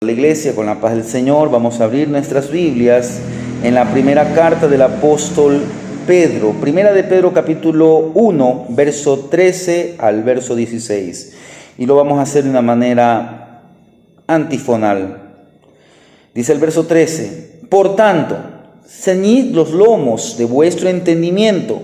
La iglesia, con la paz del Señor, vamos a abrir nuestras Biblias en la primera carta del apóstol Pedro, primera de Pedro capítulo 1, verso 13 al verso 16. Y lo vamos a hacer de una manera antifonal. Dice el verso 13: Por tanto, ceñid los lomos de vuestro entendimiento,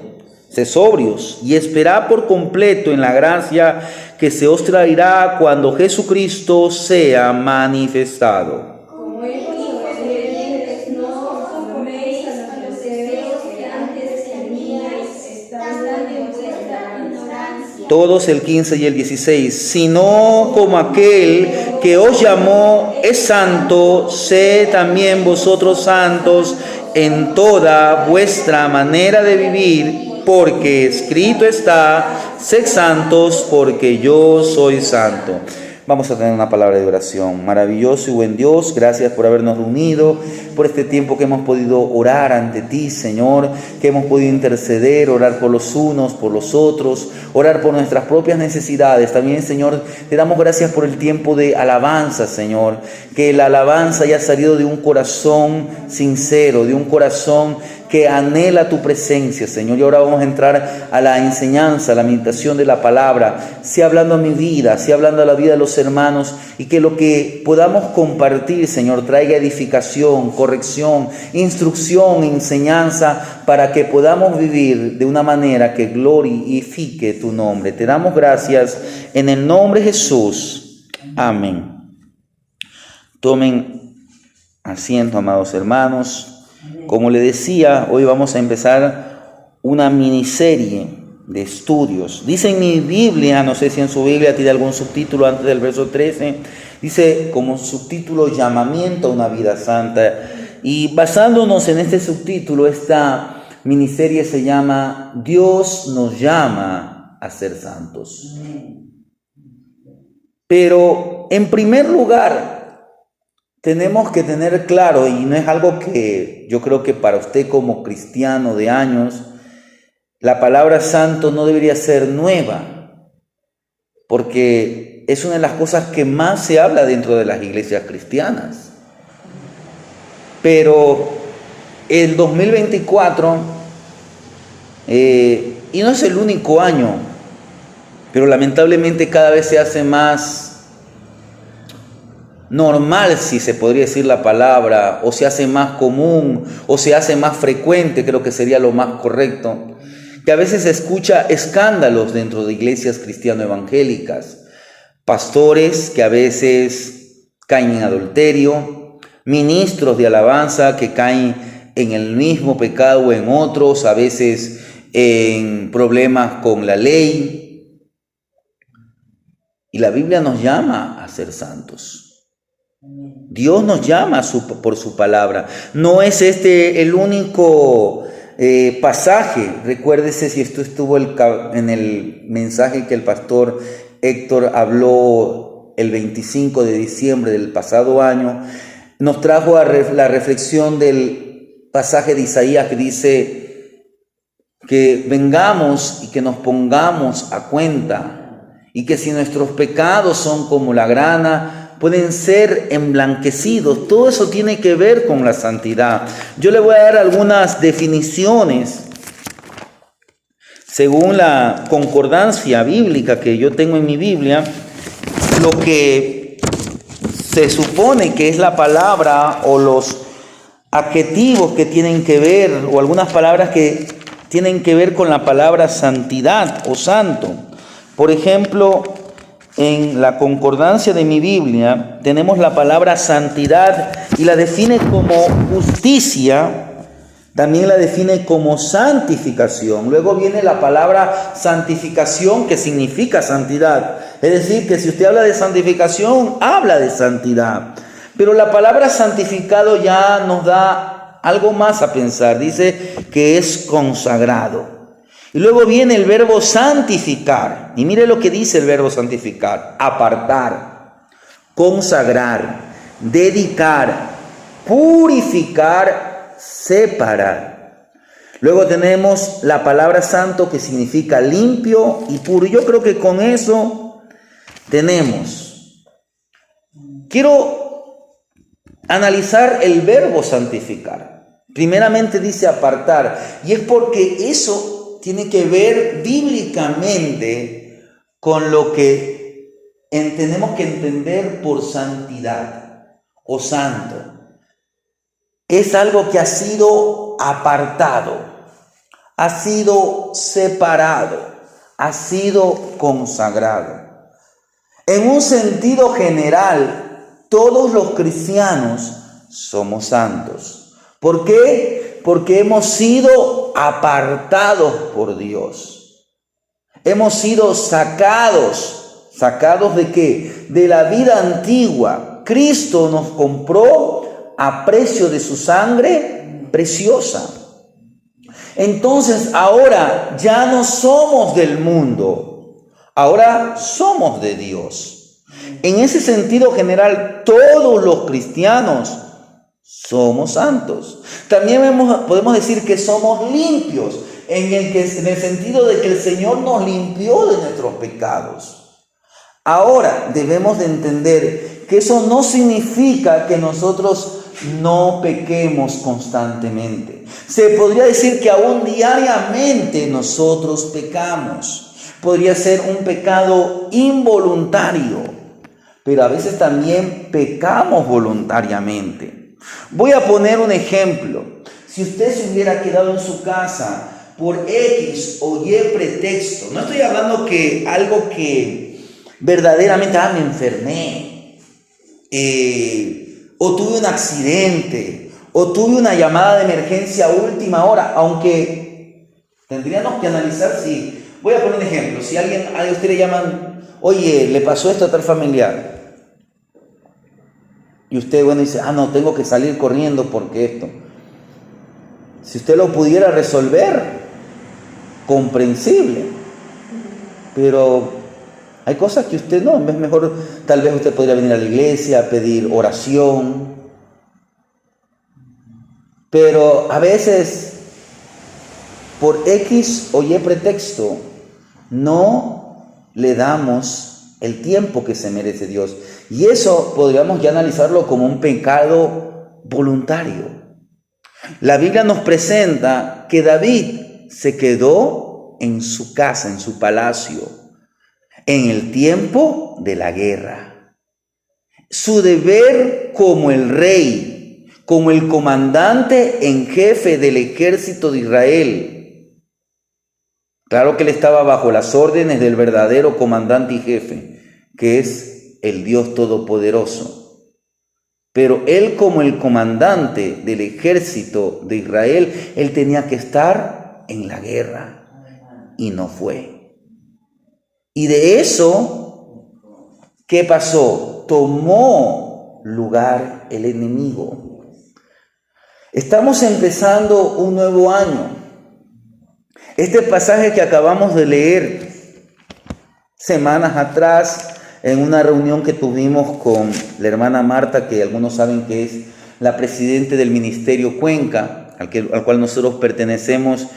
sed sobrios y esperad por completo en la gracia que se os traerá cuando Jesucristo sea manifestado. Como hijos obedientes, no conforméis a los deseos que antes teníais, estando en vuestra ignorancia. Todos el 15 y el 16. Sino como aquel que os llamó es santo, sed también vosotros santos en toda vuestra manera de vivir, porque escrito está: sed santos porque yo soy santo. Vamos a tener una palabra de oración. Maravilloso y buen Dios, gracias por habernos reunido, por este tiempo que hemos podido orar ante ti, Señor, que hemos podido interceder, orar por los unos, por los otros, orar por nuestras propias necesidades. También, Señor, te damos gracias por el tiempo de alabanza, Señor, que la alabanza haya salido de un corazón sincero, de un corazón que anhela tu presencia, Señor. Y ahora vamos a entrar a la enseñanza, a la meditación de la palabra. Sea hablando a mi vida, sea hablando a la vida de los hermanos, y que lo que podamos compartir, Señor, traiga edificación, corrección, instrucción, enseñanza, para que podamos vivir de una manera que glorifique tu nombre. Te damos gracias en el nombre de Jesús. Amén. Tomen asiento, amados hermanos. Como le decía, hoy vamos a empezar una miniserie de estudios. Dice en mi Biblia, no sé si en su Biblia tiene algún subtítulo antes del verso 13, dice como subtítulo: llamamiento a una vida santa. Y basándonos en este subtítulo, esta miniserie se llama Dios nos llama a ser santos. Pero en primer lugar, tenemos que tener claro, y no es algo que yo creo que para usted como cristiano de años, la palabra santo no debería ser nueva, porque es una de las cosas que más se habla dentro de las iglesias cristianas. Pero el 2024, y no es el único año, pero lamentablemente cada vez se hace más normal, si se podría decir la palabra, o se hace más común, o se hace más frecuente, creo que sería lo más correcto, que a veces se escucha escándalos dentro de iglesias cristiano-evangélicas, pastores que a veces caen en adulterio, ministros de alabanza que caen en el mismo pecado o en otros, a veces en problemas con la ley. Y la Biblia nos llama a ser santos. Dios nos llama por su palabra. No es este el único pasaje. Recuérdese, si esto estuvo en el mensaje que el pastor Héctor habló el 25 de diciembre del pasado año, nos trajo a la reflexión del pasaje de Isaías que dice que vengamos y que nos pongamos a cuenta, y que si nuestros pecados son como la grana, pueden ser emblanquecidos. Todo eso tiene que ver con la santidad. Yo le voy a dar algunas definiciones según la concordancia bíblica que yo tengo en mi Biblia, lo que se supone que es la palabra o los adjetivos que tienen que ver, o algunas palabras que tienen que ver con la palabra santidad o santo. Por ejemplo, en la concordancia de mi Biblia tenemos la palabra santidad y la define como justicia, también la define como santificación. Luego viene la palabra santificación, que significa santidad. Es decir, que si usted habla de santificación, habla de santidad. Pero la palabra santificado ya nos da algo más a pensar. Dice que es consagrado. Y luego viene el verbo santificar. Y mire lo que dice el verbo santificar: apartar, consagrar, dedicar, purificar, separar. Luego tenemos la palabra santo, que significa limpio y puro. Yo creo que con eso tenemos. Quiero analizar el verbo santificar. Primeramente dice apartar, y es porque eso tiene que ver bíblicamente con lo que tenemos que entender por santidad o santo. Es algo que ha sido apartado, ha sido separado, ha sido consagrado. En un sentido general, todos los cristianos somos santos. ¿Por qué? Porque hemos sido apartados por Dios. Hemos sido sacados. ¿Sacados de qué? De la vida antigua. Cristo nos compró a precio de su sangre preciosa. Entonces ahora ya no somos del mundo. Ahora somos de Dios. En ese sentido general, todos los cristianos somos santos. También podemos decir que somos limpios, en el sentido de que el Señor nos limpió de nuestros pecados. Ahora debemos de entender que eso no significa que nosotros no pequemos constantemente. Se podría decir que aún diariamente nosotros pecamos. Podría ser un pecado involuntario, pero a veces también pecamos voluntariamente. Voy a poner un ejemplo. Si usted se hubiera quedado en su casa por X o Y pretexto, no estoy hablando que algo que verdaderamente, me enfermé, o tuve un accidente, o tuve una llamada de emergencia a última hora, aunque tendríamos que analizar si... Voy a poner un ejemplo. Si a usted le llaman, oye, le pasó esto a tal familiar. Y usted, dice, no, tengo que salir corriendo porque esto. Si usted lo pudiera resolver, comprensible. Pero hay cosas que usted no. Es mejor, tal vez usted podría venir a la iglesia, pedir oración. Pero a veces, por X o Y pretexto, no le damos el tiempo que se merece Dios. Y eso podríamos ya analizarlo como un pecado voluntario. La Biblia nos presenta que David se quedó en su casa, en su palacio, en el tiempo de la guerra. Su deber como el rey, como el comandante en jefe del ejército de Israel. Claro que él estaba bajo las órdenes del verdadero comandante y jefe, que es el Dios Todopoderoso. Pero él, como el comandante del ejército de Israel, él tenía que estar en la guerra y no fue. Y de eso, ¿qué pasó? Tomó lugar el enemigo. Estamos empezando un nuevo año. Este pasaje que acabamos de leer semanas atrás en una reunión que tuvimos con la hermana Marta, que algunos saben que es la presidenta del Ministerio Cuenca, al cual nosotros pertenecemos,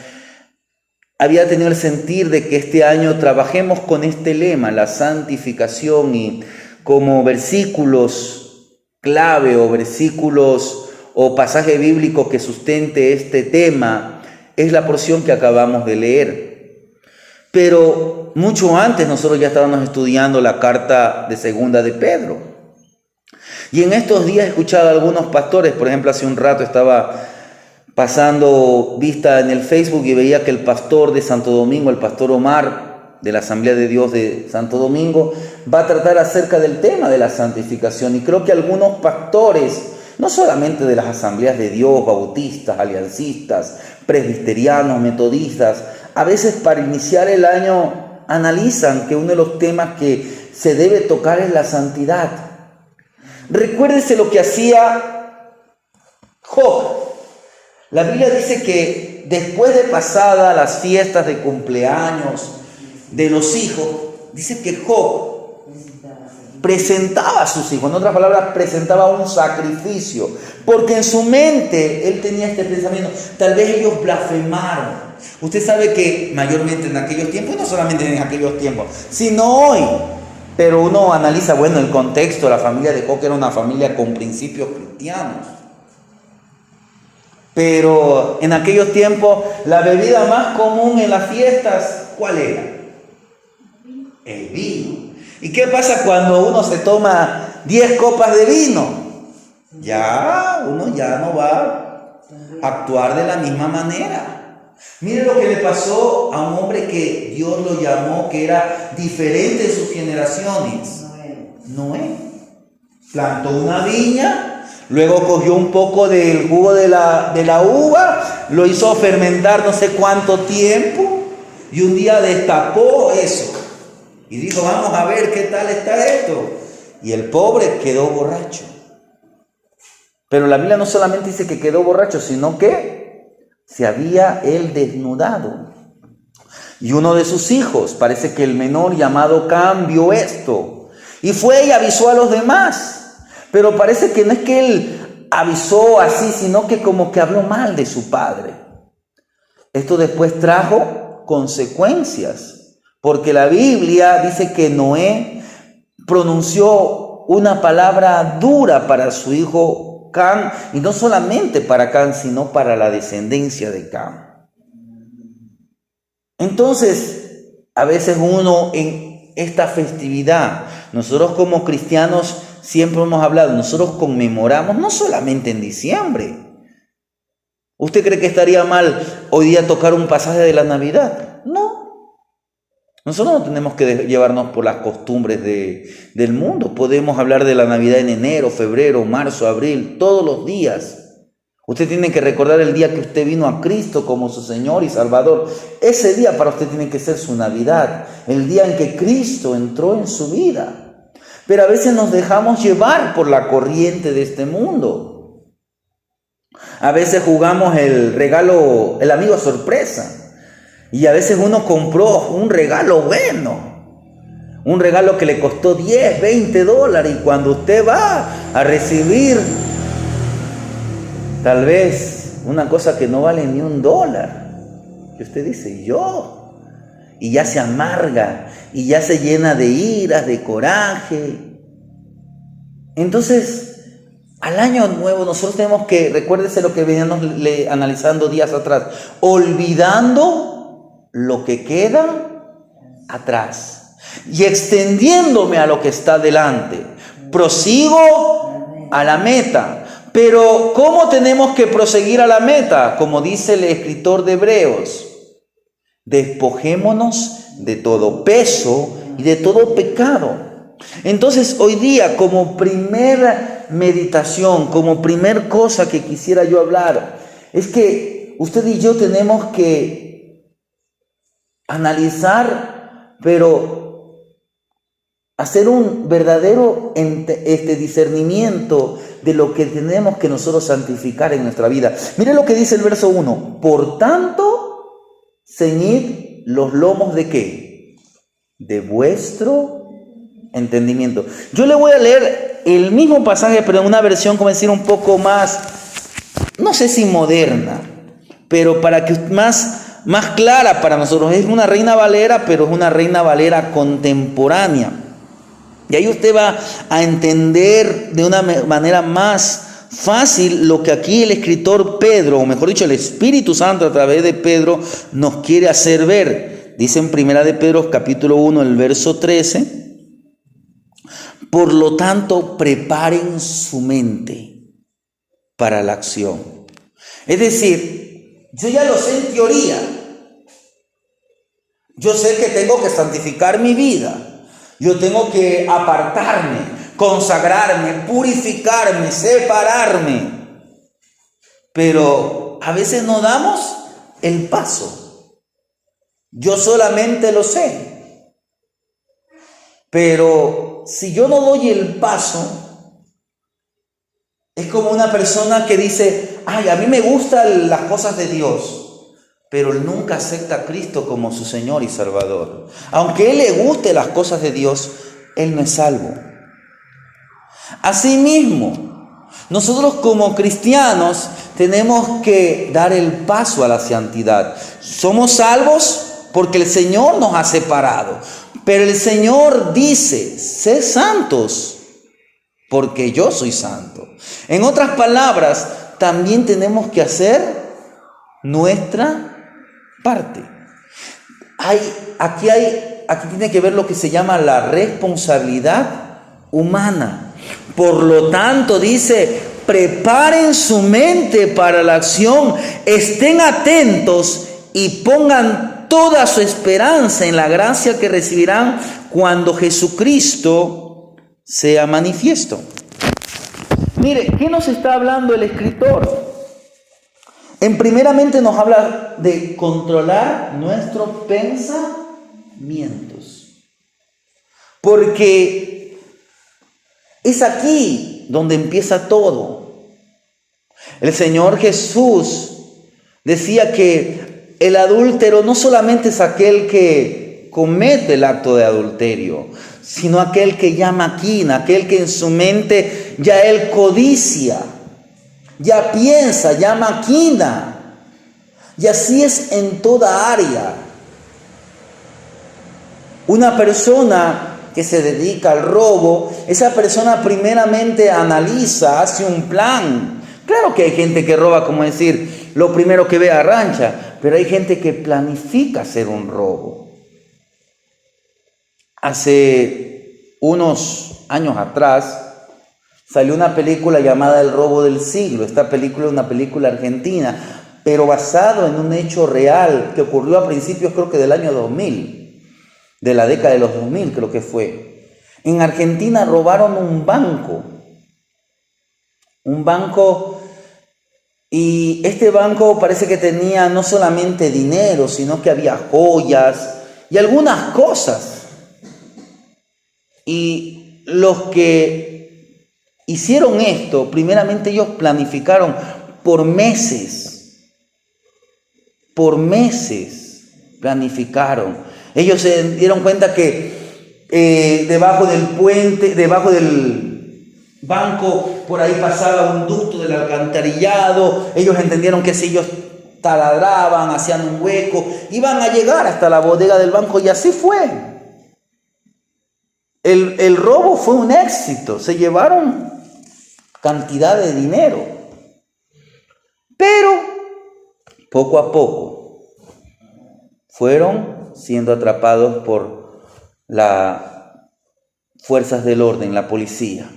había tenido el sentir de que este año trabajemos con este lema, la santificación, y como versículos clave o versículos o pasaje bíblico que sustente este tema es la porción que acabamos de leer. Pero mucho antes nosotros ya estábamos estudiando la carta de segunda de Pedro. Y en estos días he escuchado a algunos pastores, por ejemplo, hace un rato estaba pasando vista en el Facebook y veía que el pastor de Santo Domingo, el pastor Omar, de la Asamblea de Dios de Santo Domingo, va a tratar acerca del tema de la santificación. Y creo que algunos pastores, no solamente de las asambleas de Dios, bautistas, aliancistas, presbiterianos, metodistas, a veces para iniciar el año analizan que uno de los temas que se debe tocar es la santidad. Recuérdese lo que hacía Job. La Biblia dice que después de pasadas las fiestas de cumpleaños de los hijos, dice que Job presentaba a sus hijos, en otras palabras, presentaba un sacrificio, porque en su mente él tenía este pensamiento, tal vez ellos blasfemaron. Usted sabe que mayormente en aquellos tiempos, no solamente en aquellos tiempos, sino hoy, Pero uno analiza, bueno, el contexto, la familia de Job era una familia con principios cristianos. Pero en aquellos tiempos, la bebida más común en las fiestas, ¿cuál era? El vino. ¿Y qué pasa cuando uno se toma 10 copas de vino? Ya, uno ya no va a actuar de la misma manera. Mire lo que le pasó a un hombre que Dios lo llamó, que era diferente de sus generaciones. Noé. Plantó una viña, luego cogió un poco del jugo de la uva, lo hizo fermentar no sé cuánto tiempo, y un día destapó eso. Y dijo, vamos a ver qué tal está esto. Y el pobre quedó borracho. Pero la Biblia no solamente dice que quedó borracho, sino que se había él desnudado. Y uno de sus hijos, parece que el menor llamado Cam, vio esto. Y fue y avisó a los demás. Pero parece que no es que él avisó así, sino que como que habló mal de su padre. Esto después trajo consecuencias. Porque la Biblia dice que Noé pronunció una palabra dura para su hijo Cam, y no solamente para Cam, sino para la descendencia de Cam. Entonces, a veces uno en esta festividad, nosotros como cristianos siempre hemos hablado, nosotros conmemoramos no solamente en diciembre. ¿Usted cree que estaría mal hoy día tocar un pasaje de la Navidad? No. Nosotros no tenemos que llevarnos por las costumbres del mundo. Podemos hablar de la Navidad en enero, febrero, marzo, abril, todos los días. Usted tiene que recordar el día que usted vino a Cristo como su Señor y Salvador. Ese día para usted tiene que ser su Navidad, el día en que Cristo entró en su vida. Pero a veces nos dejamos llevar por la corriente de este mundo. A veces jugamos el regalo, el amigo sorpresa. Y a veces uno compró un regalo bueno, un regalo que le costó $10, $20, y cuando usted va a recibir tal vez una cosa que no vale ni $1, y usted dice, ¿y yo? Y ya se amarga, y ya se llena de iras, de coraje. Entonces, al año nuevo nosotros tenemos que, recuérdese lo que veníamos analizando días atrás, olvidando lo que queda atrás y extendiéndome a lo que está delante. Prosigo a la meta. Pero ¿cómo tenemos que proseguir a la meta? Como dice el escritor de Hebreos, despojémonos de todo peso y de todo pecado. Entonces hoy día, como primera meditación, como primer cosa que quisiera yo hablar, es que usted y yo tenemos que analizar, pero hacer un verdadero discernimiento de lo que tenemos que nosotros santificar en nuestra vida. Mire lo que dice el verso 1. Por tanto, ceñid los lomos ¿de qué? De vuestro entendimiento. Yo le voy a leer el mismo pasaje, pero en una versión, como decir, un poco más, no sé si moderna, pero para que más clara para nosotros. Es una Reina Valera, pero es una Reina Valera contemporánea. Y ahí usted va a entender de una manera más fácil lo que aquí el escritor Pedro, o mejor dicho, el Espíritu Santo a través de Pedro nos quiere hacer ver. Dice en Primera de Pedro, capítulo 1, el verso 13. Por lo tanto, preparen su mente para la acción. Es decir, yo ya lo sé en teoría. Yo sé que tengo que santificar mi vida. Yo tengo que apartarme, consagrarme, purificarme, separarme. Pero a veces no damos el paso. Yo solamente lo sé. Pero si yo no doy el paso, es como una persona que dice, ay, a mí me gustan las cosas de Dios, pero él nunca acepta a Cristo como su Señor y Salvador. Aunque a él le guste las cosas de Dios, él no es salvo. Asimismo, nosotros como cristianos tenemos que dar el paso a la santidad. Somos salvos porque el Señor nos ha separado. Pero el Señor dice, sed santos, porque yo soy santo. En otras palabras, también tenemos que hacer nuestra parte. Aquí tiene que ver lo que se llama la responsabilidad humana. Por lo tanto, dice, preparen su mente para la acción, estén atentos y pongan toda su esperanza en la gracia que recibirán cuando Jesucristo sea manifiesto. Mire, ¿qué nos está hablando el escritor? Primeramente nos habla de controlar nuestros pensamientos. Porque es aquí donde empieza todo. El Señor Jesús decía que el adúltero no solamente es aquel que comete el acto de adulterio, sino aquel que ya maquina, aquel que en su mente ya él codicia, ya piensa, ya maquina. Y así es en toda área. Una persona que se dedica al robo, esa persona primeramente analiza, hace un plan. Claro que hay gente que roba, como decir, lo primero que ve arrancha, pero hay gente que planifica hacer un robo. Hace unos años atrás salió una película llamada El robo del siglo. Esta película es una película argentina, pero basado en un hecho real que ocurrió a principios, creo que del año 2000, de la década de los 2000 creo que fue. En Argentina robaron un banco, y este banco parece que tenía no solamente dinero, sino que había joyas y algunas cosas. Y los que hicieron esto, primeramente ellos planificaron por meses planificaron. Ellos se dieron cuenta que debajo del puente, debajo del banco, por ahí pasaba un ducto del alcantarillado. Ellos entendieron que si ellos taladraban, hacían un hueco, iban a llegar hasta la bodega del banco, y así fue. El robo fue un éxito, se llevaron cantidad de dinero, pero poco a poco fueron siendo atrapados por las fuerzas del orden, la policía.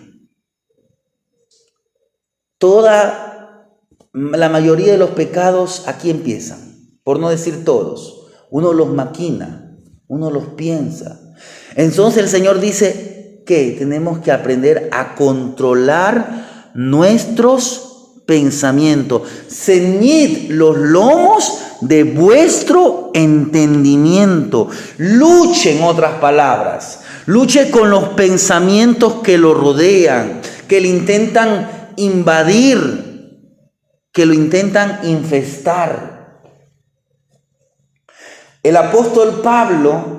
La mayoría de los pecados aquí empiezan, por no decir todos. Uno los maquina, uno los piensa. Entonces el Señor dice que tenemos que aprender a controlar nuestros pensamientos. Ceñid los lomos de vuestro entendimiento. Luche, en otras palabras, luche con los pensamientos que lo rodean, que le intentan invadir, que lo intentan infestar. El apóstol Pablo,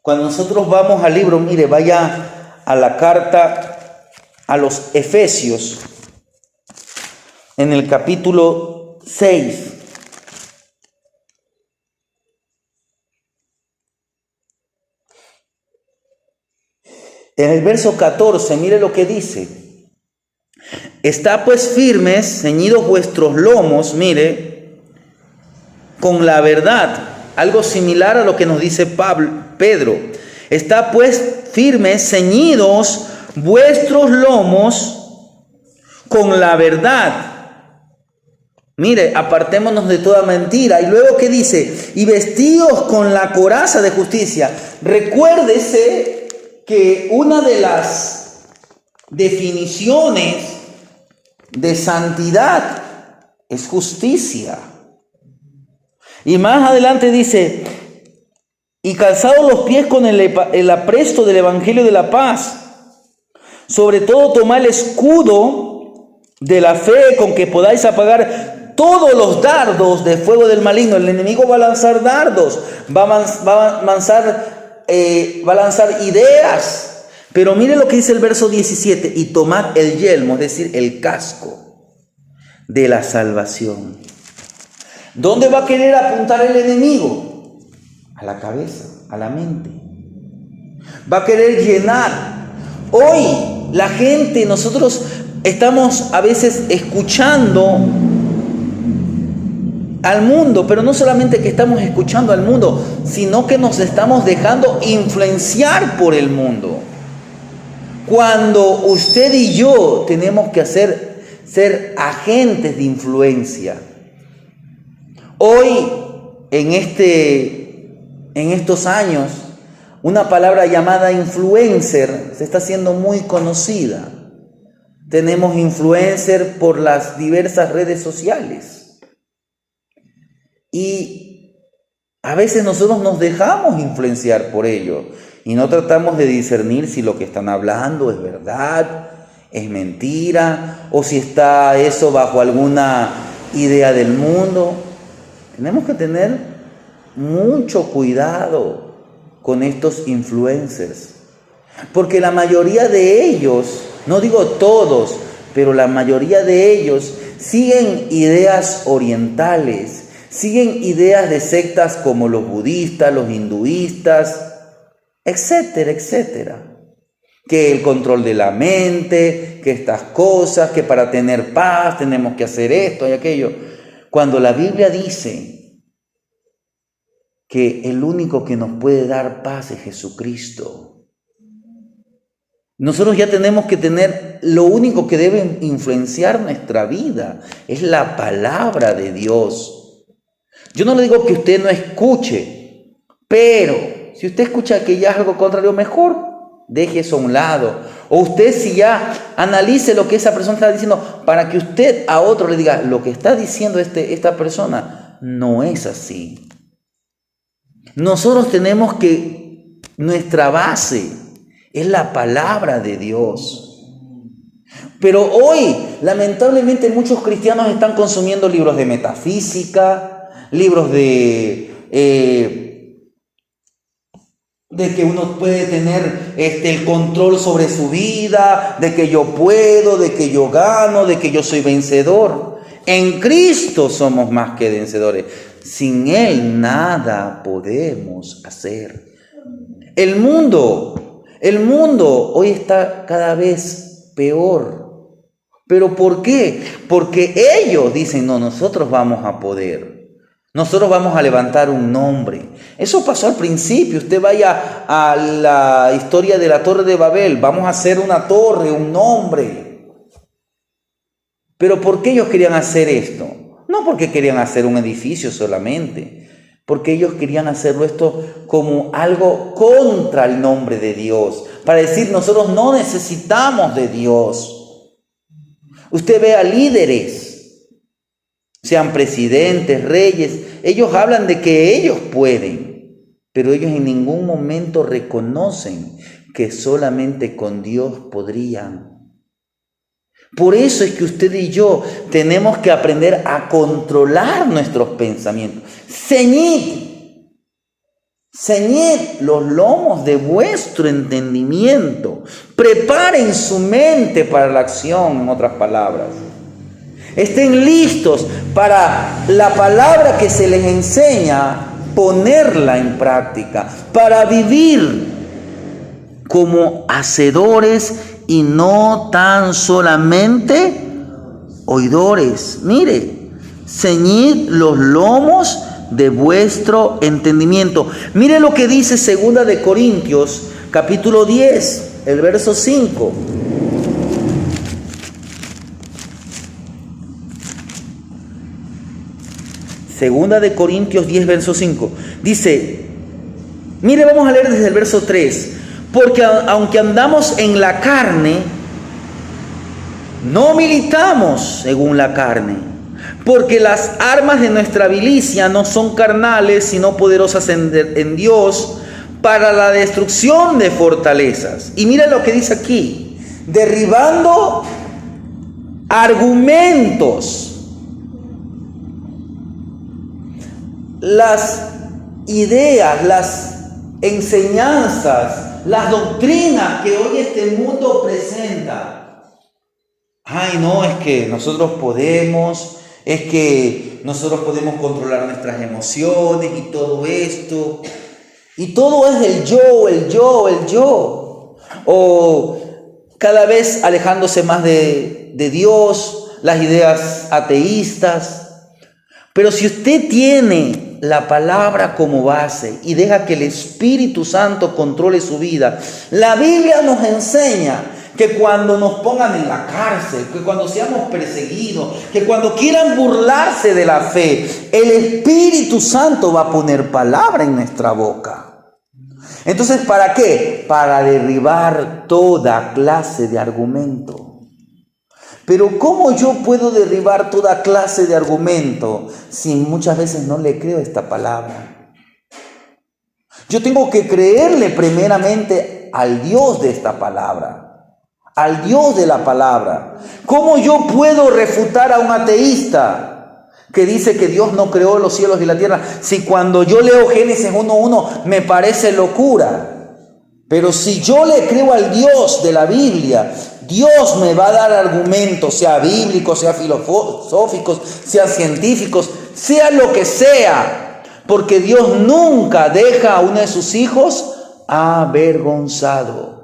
cuando nosotros vamos al libro, mire, vaya a la carta a los Efesios, en el capítulo 6. En el verso 14, mire lo que dice. Está pues firmes, ceñidos vuestros lomos, mire, con la verdad. Algo similar a lo que nos dice Pedro. Está pues firmes, ceñidos vuestros lomos con la verdad. Mire, apartémonos de toda mentira. Y luego, ¿qué dice? Y vestidos con la coraza de justicia. Recuérdese que una de las definiciones de santidad es justicia. Y más adelante dice, y calzados los pies con el apresto del Evangelio de la paz. Sobre todo tomad el escudo de la fe con que podáis apagar todos los dardos de fuego del maligno. El enemigo va a lanzar dardos, va a lanzar ideas. Pero mire lo que dice el verso 17, y tomad el yelmo, es decir, el casco de la salvación. ¿Dónde va a querer apuntar el enemigo? A la cabeza, a la mente. Va a querer llenar. Hoy la gente, nosotros estamos a veces escuchando al mundo, pero no solamente que estamos escuchando al mundo, sino que nos estamos dejando influenciar por el mundo. Cuando usted y yo tenemos que ser agentes de influencia. Hoy, en estos años, una palabra llamada influencer se está haciendo muy conocida. Tenemos influencer por las diversas redes sociales. Y a veces nosotros nos dejamos influenciar por ello y no tratamos de discernir si lo que están hablando es verdad, es mentira, o si está eso bajo alguna idea del mundo. Tenemos que tener mucho cuidado con estos influencers, porque la mayoría de ellos, no digo todos, pero la mayoría de ellos siguen ideas orientales, siguen ideas de sectas como los budistas, los hinduistas, etcétera, etcétera. Que el control de la mente, que estas cosas, que para tener paz tenemos que hacer esto y aquello. Cuando la Biblia dice que el único que nos puede dar paz es Jesucristo, nosotros ya tenemos que tener, lo único que debe influenciar nuestra vida es la palabra de Dios. Yo no le digo que usted no escuche, pero si usted escucha que ya es algo contrario, mejor deje eso a un lado. O usted si ya analice lo que esa persona está diciendo para que usted a otro le diga, lo que está diciendo esta persona no es así. Nosotros tenemos que, nuestra base es la palabra de Dios. Pero hoy, lamentablemente, muchos cristianos están consumiendo libros de metafísica, libros de que uno puede tener el control sobre su vida, de que yo puedo, de que yo gano, de que yo soy vencedor. En Cristo somos más que vencedores. Sin Él nada podemos hacer. El mundo hoy está cada vez peor. ¿Pero por qué? Porque ellos dicen, no, nosotros vamos a poder. Nosotros vamos a levantar un nombre. Eso pasó al principio. Usted vaya a la historia de la Torre de Babel. Vamos a hacer una torre, un nombre. ¿Pero por qué ellos querían hacer esto? No porque querían hacer un edificio solamente. Porque ellos querían hacerlo esto como algo contra el nombre de Dios. Para decir, nosotros no necesitamos de Dios. Usted ve a líderes, sean presidentes, reyes, ellos hablan de que ellos pueden, pero ellos en ningún momento reconocen que solamente con Dios podrían. Por eso es que usted y yo tenemos que aprender a controlar nuestros pensamientos. Ceñid los lomos de vuestro entendimiento. Preparen su mente para la acción, en otras palabras. Estén listos para la palabra que se les enseña, ponerla en práctica, para vivir como hacedores y no tan solamente oidores. Mire, ceñid los lomos de vuestro entendimiento. Mire lo que dice 2 de Corintios, capítulo 10, el verso 5. Segunda de Corintios 10, verso 5. Dice, mire, vamos a leer desde el verso 3. Porque aunque andamos en la carne, no militamos según la carne. Porque las armas de nuestra milicia no son carnales, sino poderosas en Dios para la destrucción de fortalezas. Y mira lo que dice aquí. Derribando argumentos. Las ideas, las enseñanzas, las doctrinas que hoy este mundo presenta. Ay, no, es que nosotros podemos, es que nosotros podemos controlar nuestras emociones y todo esto. Y todo es el yo, el yo, el yo. O cada vez alejándose más de Dios, las ideas ateístas. Pero si usted tiene la palabra como base y deja que el Espíritu Santo controle su vida, la Biblia nos enseña que cuando nos pongan en la cárcel, que cuando seamos perseguidos, que cuando quieran burlarse de la fe, el Espíritu Santo va a poner palabra en nuestra boca. Entonces, ¿para qué? Para derribar toda clase de argumento. Pero ¿cómo yo puedo derribar toda clase de argumento si muchas veces no le creo esta palabra? Yo tengo que creerle primeramente al Dios de esta palabra, al Dios de la palabra. ¿Cómo yo puedo refutar a un ateísta que dice que Dios no creó los cielos y la tierra, si cuando yo leo Génesis 1:1 me parece locura? Pero si yo le creo al Dios de la Biblia, Dios me va a dar argumentos, sea bíblicos, sea filosóficos, sea científicos, sea lo que sea, porque Dios nunca deja a uno de sus hijos avergonzado.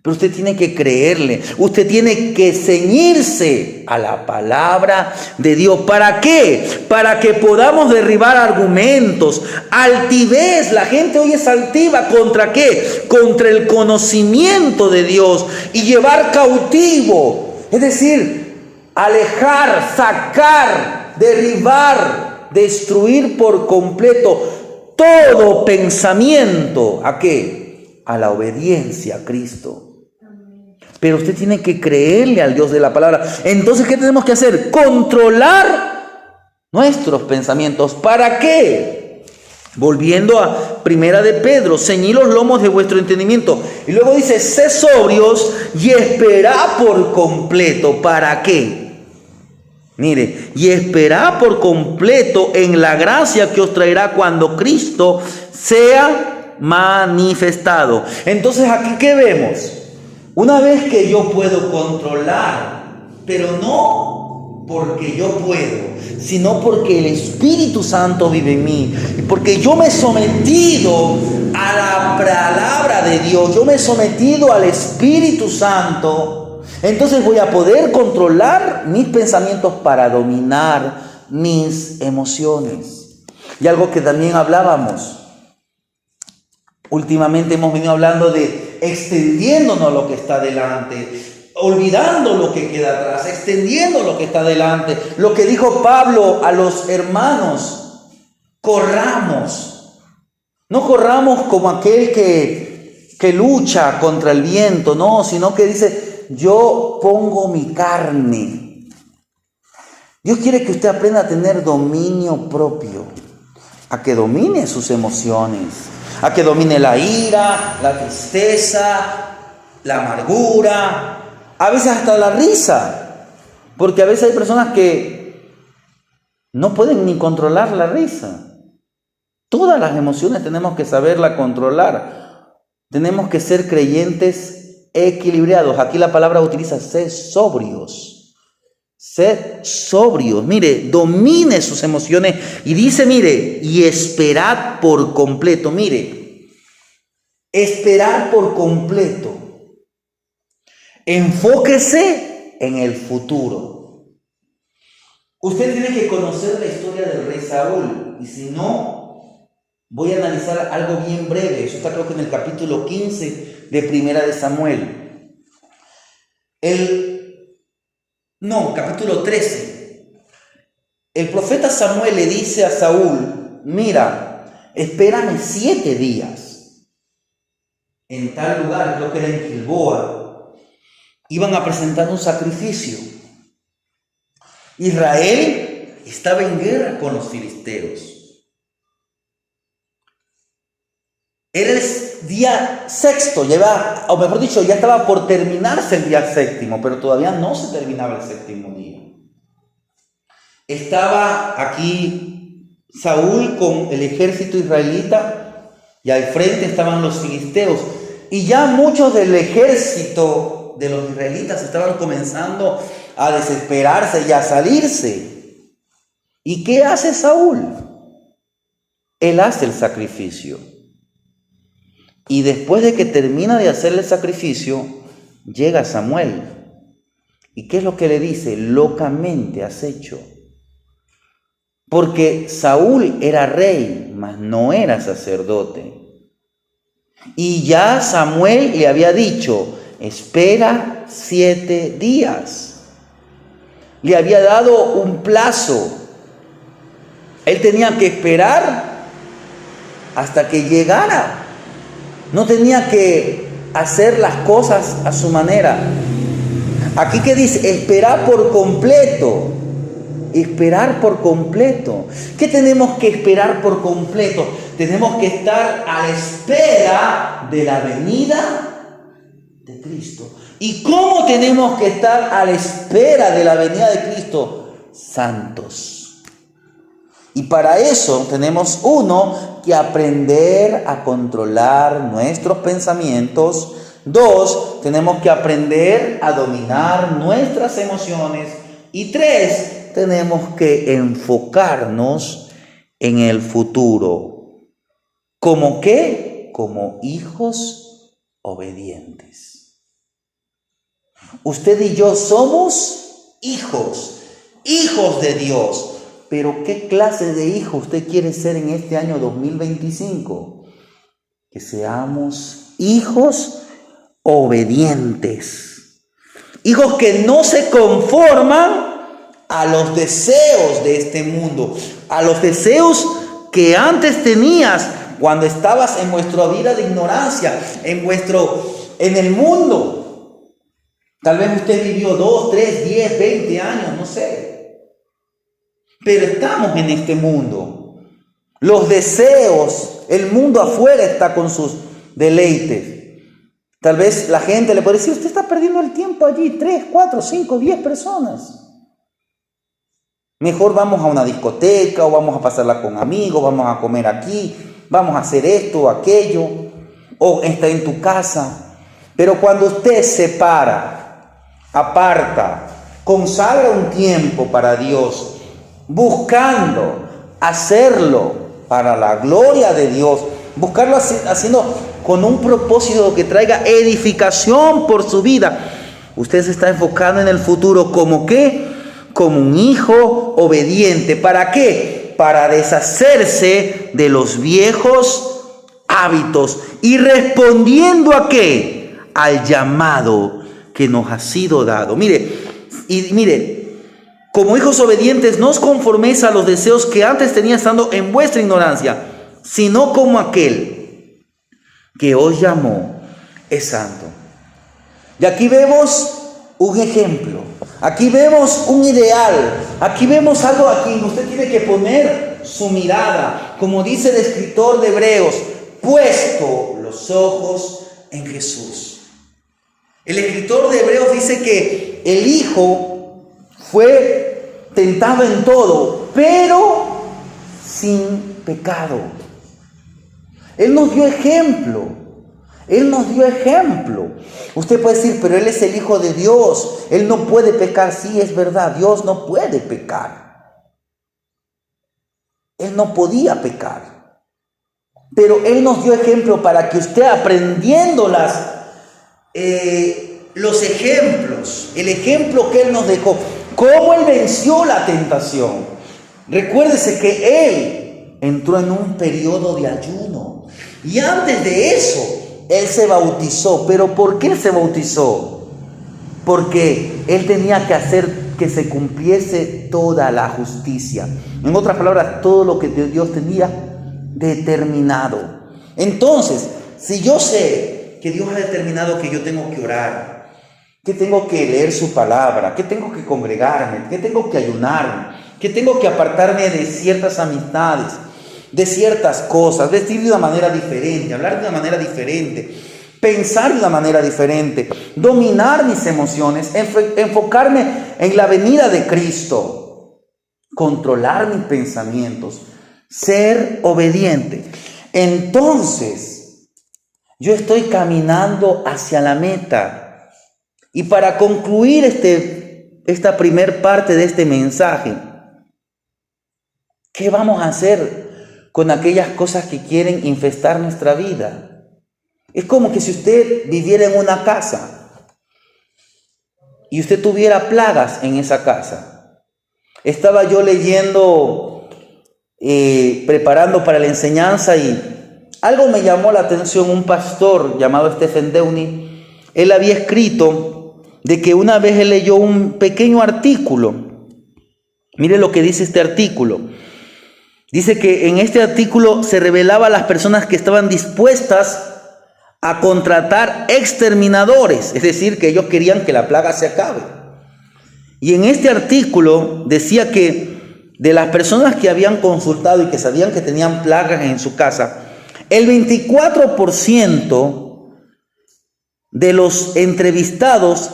Pero usted tiene que creerle, usted tiene que ceñirse a la palabra de Dios. ¿Para qué? Para que podamos derribar argumentos, altivez. La gente hoy es altiva. ¿Contra qué? Contra el conocimiento de Dios y llevar cautivo. Es decir, alejar, sacar, derribar, destruir por completo todo pensamiento. ¿A qué? A la obediencia a Cristo. Pero usted tiene que creerle al Dios de la palabra. Entonces, ¿qué tenemos que hacer? Controlar nuestros pensamientos. ¿Para qué? Volviendo a Primera de Pedro, ceñid los lomos de vuestro entendimiento. Y luego dice, sed sobrios y esperad por completo. ¿Para qué? Mire, y esperad por completo en la gracia que os traerá cuando Cristo sea manifestado. Entonces, ¿aquí qué vemos? Una vez que yo puedo controlar, pero no porque yo puedo, sino porque el Espíritu Santo vive en mí, y porque yo me he sometido a la palabra de Dios, yo me he sometido al Espíritu Santo, entonces voy a poder controlar mis pensamientos para dominar mis emociones. Y algo que también hablábamos, últimamente hemos venido hablando de extendiéndonos lo que está delante, olvidando lo que queda atrás, extendiendo lo que está delante. Lo que dijo Pablo a los hermanos, corramos. No corramos como aquel que lucha contra el viento, no, sino que dice, yo pongo mi carne. Dios quiere que usted aprenda a tener dominio propio, a que domine sus emociones, a que domine la ira, la tristeza, la amargura, a veces hasta la risa, porque a veces hay personas que no pueden ni controlar la risa. Todas las emociones tenemos que saberla controlar. Tenemos que ser creyentes equilibrados. Aquí la palabra utiliza sed sobrios. Sed sobrios, mire, domine sus emociones y dice, mire, y esperad por completo, mire, esperar por completo. Enfóquese en el futuro. Usted tiene que conocer la historia del rey Saúl, y si no, voy a analizar algo bien breve. Eso está creo que en el capítulo 15 de Primera de Samuel. Capítulo 13. El profeta Samuel le dice a Saúl, mira, espérame 7 días en tal lugar, creo que era en Gilboa. Iban a presentar un sacrificio. Israel estaba en guerra con los filisteos. Era el día sexto, ya estaba por terminarse el día séptimo, pero todavía no se terminaba el séptimo día. Estaba aquí Saúl con el ejército israelita y al frente estaban los filisteos. Y ya muchos del ejército de los israelitas estaban comenzando a desesperarse y a salirse. ¿Y qué hace Saúl? él hace el sacrificio. Y después de que termina de hacer el sacrificio, llega Samuel. ¿Y qué es lo que le dice? Locamente has hecho. Porque Saúl era rey, mas no era sacerdote. Y ya Samuel le había dicho, espera 7 días. Le había dado un plazo. Él tenía que esperar hasta que llegara. No tenía que hacer las cosas a su manera. Aquí que dice, esperar por completo. Esperar por completo. ¿Qué tenemos que esperar por completo? Tenemos que estar a la espera de la venida de Cristo. ¿Y cómo tenemos que estar a la espera de la venida de Cristo? Santos. Y para eso tenemos que aprender a controlar nuestros pensamientos. 2, tenemos que aprender a dominar nuestras emociones. Y 3, tenemos que enfocarnos en el futuro. ¿Cómo qué? Como hijos obedientes. Usted y yo somos hijos de Dios. Pero ¿qué clase de hijo usted quiere ser en este año 2025? Que seamos hijos obedientes. Hijos que no se conforman a los deseos de este mundo, a los deseos que antes tenías cuando estabas en vuestra vida de ignorancia, en el mundo. Tal vez usted vivió 2, 3, 10, 20 años, no sé. Pero estamos en este mundo. Los deseos, el mundo afuera está con sus deleites. Tal vez la gente le puede decir, usted está perdiendo el tiempo allí, 3, 4, 5, 10 personas. Mejor vamos a una discoteca o vamos a pasarla con amigos, vamos a comer aquí, vamos a hacer esto o aquello, o está en tu casa. Pero cuando usted se para, aparta, consagra un tiempo para Dios, buscando hacerlo para la gloria de Dios, buscarlo haciendo con un propósito que traiga edificación por su vida, usted se está enfocando en el futuro como ¿qué? Como un hijo obediente. ¿Para qué? Para deshacerse de los viejos hábitos y respondiendo ¿a qué? Al llamado que nos ha sido dado. Mire, como hijos obedientes, no os conforméis a los deseos que antes tenía estando en vuestra ignorancia, sino como aquel que os llamó es santo. Y aquí vemos un ejemplo, aquí vemos un ideal, aquí vemos algo aquí. Usted tiene que poner su mirada, como dice el escritor de Hebreos, puesto los ojos en Jesús. El escritor de Hebreos dice que el Hijo fue tentado en todo, pero sin pecado. Él nos dio ejemplo. Usted puede decir, pero Él es el Hijo de Dios. Él no puede pecar. Sí, es verdad, Dios no puede pecar. Él no podía pecar. Pero Él nos dio ejemplo para que usted, aprendiendo los ejemplos, el ejemplo que Él nos dejó, cómo Él venció la tentación. Recuérdese que Él entró en un periodo de ayuno. Y antes de eso, Él se bautizó. ¿Pero por qué se bautizó? Porque Él tenía que hacer que se cumpliese toda la justicia. En otras palabras, todo lo que Dios tenía determinado. Entonces, si yo sé que Dios ha determinado que yo tengo que orar, que tengo que leer su palabra, que tengo que congregarme, que tengo que ayunarme, que tengo que apartarme de ciertas amistades, de ciertas cosas, vestir de una manera diferente, hablar de una manera diferente, pensar de una manera diferente, dominar mis emociones, enfocarme en la venida de Cristo, controlar mis pensamientos, ser obediente. Entonces, yo estoy caminando hacia la meta. Y para concluir esta primer parte de este mensaje, ¿qué vamos a hacer? con aquellas cosas que quieren infestar nuestra vida. Es como que si usted viviera en una casa y usted tuviera plagas en esa casa. Estaba yo leyendo, preparando para la enseñanza, y algo me llamó la atención. Un pastor llamado Stephen Downie, él había escrito de que una vez él leyó un pequeño artículo. Mire lo que dice este artículo. Dice que en este artículo se revelaba a las personas que estaban dispuestas a contratar exterminadores, es decir, que ellos querían que la plaga se acabe. Y en este artículo decía que de las personas que habían consultado y que sabían que tenían plagas en su casa, el 24% de los entrevistados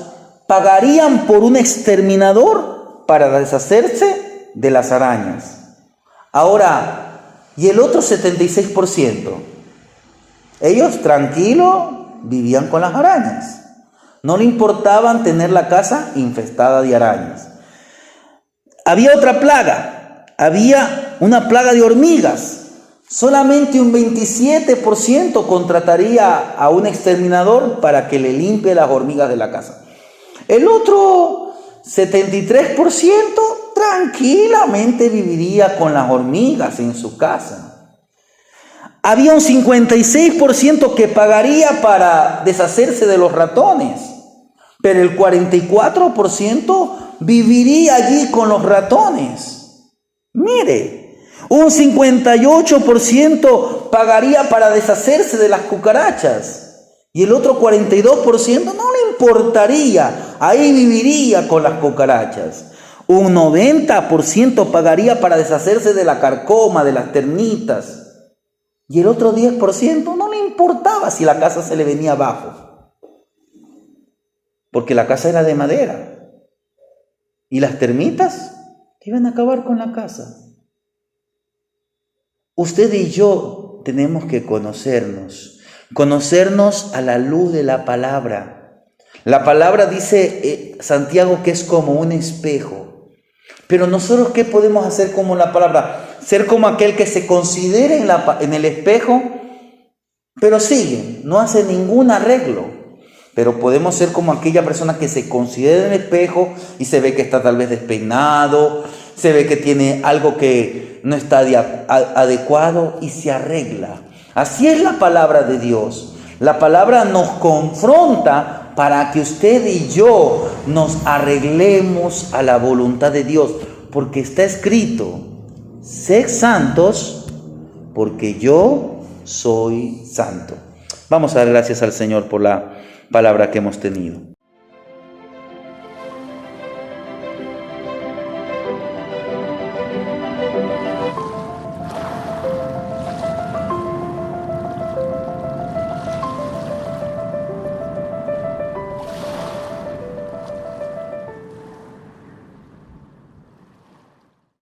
pagarían por un exterminador para deshacerse de las arañas. Ahora, ¿y el otro 76%? Ellos tranquilos vivían con las arañas. No le importaban tener la casa infestada de arañas. Había otra plaga. Había una plaga de hormigas. Solamente un 27% contrataría a un exterminador para que le limpie las hormigas de la casa. El otro 73% tranquilamente viviría con las hormigas en su casa. Había un 56% que pagaría para deshacerse de los ratones, pero el 44% viviría allí con los ratones. Mire, un 58% pagaría para deshacerse de las cucarachas y el otro 42% no le importaría, ahí viviría con las cucarachas. Un 90% pagaría para deshacerse de la carcoma, de las termitas. Y el otro 10% no le importaba si la casa se le venía abajo, porque la casa era de madera y las termitas iban a acabar con la casa. Usted y yo tenemos que conocernos a la luz de la palabra. La palabra dice Santiago que es como un espejo. Pero nosotros, ¿qué podemos hacer como la palabra? Ser como aquel que se considere en el espejo, pero sigue, no hace ningún arreglo. Pero podemos ser como aquella persona que se considera en el espejo y se ve que está tal vez despeinado, se ve que tiene algo que no está adecuado y se arregla. Así es la palabra de Dios. La palabra nos confronta para que usted y yo nos arreglemos a la voluntad de Dios, porque está escrito: sed santos, porque yo soy santo. Vamos a dar gracias al Señor por la palabra que hemos tenido.